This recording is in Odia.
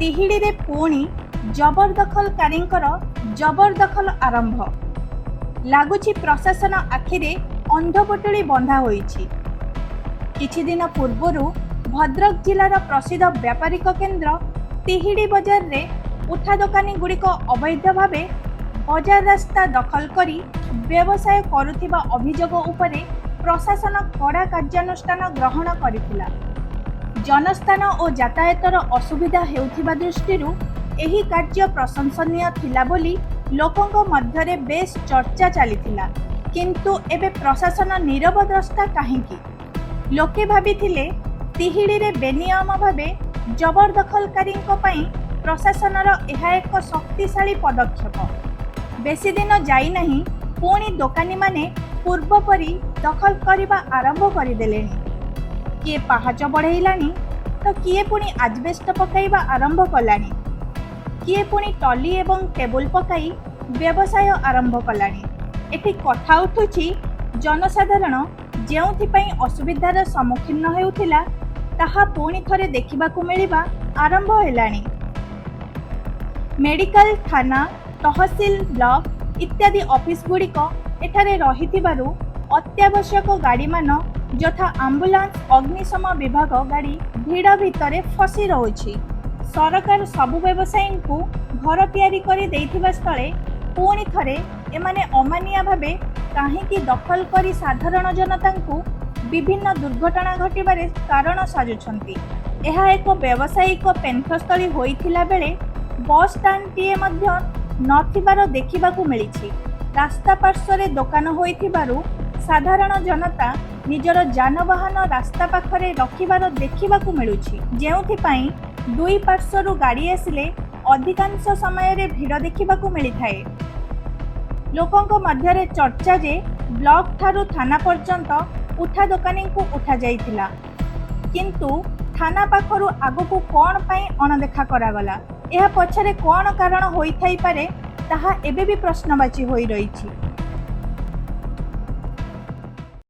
ତିହିଡ଼ିରେ ପୁଣି ଜବରଦଖଲକାରୀଙ୍କର ଜବରଦଖଲ ଆରମ୍ଭ। ଲାଗୁଛି ପ୍ରଶାସନ ଆଖିରେ ଅନ୍ଧପୁଟୁଳି ବନ୍ଧା ହୋଇଛି। କିଛି ଦିନ ପୂର୍ବରୁ ଭଦ୍ରକ ଜିଲ୍ଲାର ପ୍ରସିଦ୍ଧ ବ୍ୟାପାରିକ କେନ୍ଦ୍ର ତିହିଡ଼ି ବଜାରରେ ଉଠା ଦୋକାନୀଗୁଡ଼ିକ ଅବୈଧ ଭାବେ ବଜାର ରାସ୍ତା ଦଖଲ କରି ବ୍ୟବସାୟ କରୁଥିବା ଅଭିଯୋଗ ଉପରେ ପ୍ରଶାସନ କଡ଼ା କାର୍ଯ୍ୟାନୁଷ୍ଠାନ ଗ୍ରହଣ କରିଥିଲା। ଜନସ୍ଥାନ ଓ ଯାତାୟାତର ଅସୁବିଧା ହେଉଥିବା ଦୃଷ୍ଟିରୁ ଏହି କାର୍ଯ୍ୟ ପ୍ରଶଂସନୀୟ ଥିଲା ବୋଲି ଲୋକଙ୍କ ମଧ୍ୟରେ ବେଶ୍ ଚର୍ଚ୍ଚା ଚାଲିଥିଲା। କିନ୍ତୁ ଏବେ ପ୍ରଶାସନ ନୀରବ ଦ୍ରଷ୍ଟା କାହିଁକି? ଲୋକେ ଭାବିଥିଲେ ତିହିଡ଼ିରେ ବେନିୟମ ଭାବେ ଜବରଦଖଲକାରୀଙ୍କ ପାଇଁ ପ୍ରଶାସନର ଏହା ଏକ ଶକ୍ତିଶାଳୀ ପଦକ୍ଷେପ। ବେଶୀ ଦିନ ଯାଇନାହିଁ ପୁଣି ଦୋକାନୀମାନେ ପୂର୍ବ ପରି ଦଖଲ କରିବା ଆରମ୍ଭ କରିଦେଲେଣି। କିଏ ପାହାଚ ବଢ଼େଇଲାଣି ତ କିଏ ପୁଣି ଆଜବେଷ୍ଟ ପକାଇବା ଆରମ୍ଭ କଲାଣି। କିଏ ପୁଣି ଟଲି ଏବଂ ଟେବୁଲ ପକାଇ ବ୍ୟବସାୟ ଆରମ୍ଭ କଲାଣି। ଏଠି କଥା ଉଠୁଛି ଜନସାଧାରଣ ଯେଉଁଥିପାଇଁ ଅସୁବିଧାର ସମ୍ମୁଖୀନ ହେଉଥିଲା ତାହା ପୁଣି ଥରେ ଦେଖିବାକୁ ମିଳିବା ଆରମ୍ଭ ହେଲାଣି। ମେଡିକାଲ, ଥାନା, ତହସିଲ, ବ୍ଲକ ଇତ୍ୟାଦି ଅଫିସଗୁଡ଼ିକ ଏଠାରେ ରହିଥିବାରୁ ଅତ୍ୟାବଶ୍ୟକ ଗାଡ଼ିମାନ ଯଥା ଆମ୍ବୁଲାନ୍ସ, ଅଗ୍ନିଶମ ବିଭାଗ ଗାଡ଼ି ଭିଡ଼ ଭିତରେ ଫସି ରହୁଛି। ସରକାର ସବୁ ବ୍ୟବସାୟୀଙ୍କୁ ଘର ତିଆରି କରି ଦେଇଥିବା ସ୍ଥଳେ ପୁଣି ଥରେ ଏମାନେ ଅମାନିଆ ଭାବେ କାହିଁକି ଦଖଲ କରି ସାଧାରଣ ଜନତାଙ୍କୁ ବିଭିନ୍ନ ଦୁର୍ଘଟଣା ଘଟିବାରେ କାରଣ ସାଜୁଛନ୍ତି? ଏହା ଏକ ବ୍ୟବସାୟିକ ପେଣ୍ଠସ୍ଥଳୀ ହୋଇଥିଲା ବେଳେ ବସ୍ ଷ୍ଟାଣ୍ଡଟିଏ ମଧ୍ୟ ନଥିବାର ଦେଖିବାକୁ ମିଳିଛି। ରାସ୍ତା ପାର୍ଶ୍ୱରେ ଦୋକାନ ହୋଇଥିବାରୁ ସାଧାରଣ ଜନତା ନିଜର ଯାନବାହନ ରାସ୍ତା ପାଖରେ ରଖିବାର ଦେଖିବାକୁ ମିଳୁଛି, ଯେଉଁଥିପାଇଁ ଦୁଇ ପାର୍ଶ୍ୱରୁ ଗାଡ଼ି ଆସିଲେ ଅଧିକାଂଶ ସମୟରେ ଭିଡ଼ ଦେଖିବାକୁ ମିଳିଥାଏ। ଲୋକଙ୍କ ମଧ୍ୟରେ ଚର୍ଚ୍ଚା ଯେ ବ୍ଲକ ଠାରୁ ଥାନା ପର୍ଯ୍ୟନ୍ତ ଉଠା ଦୋକାନୀଙ୍କୁ ଉଠାଯାଇଥିଲା, କିନ୍ତୁ ଥାନା ପାଖରୁ ଆଗକୁ କ'ଣ ପାଇଁ ଅଣଦେଖା କରାଗଲା? ଏହା ପଛରେ କ'ଣ କାରଣ ହୋଇଥାଇପାରେ ତାହା ଏବେ ବି ପ୍ରଶ୍ନବାଚୀ ହୋଇ ରହିଛି।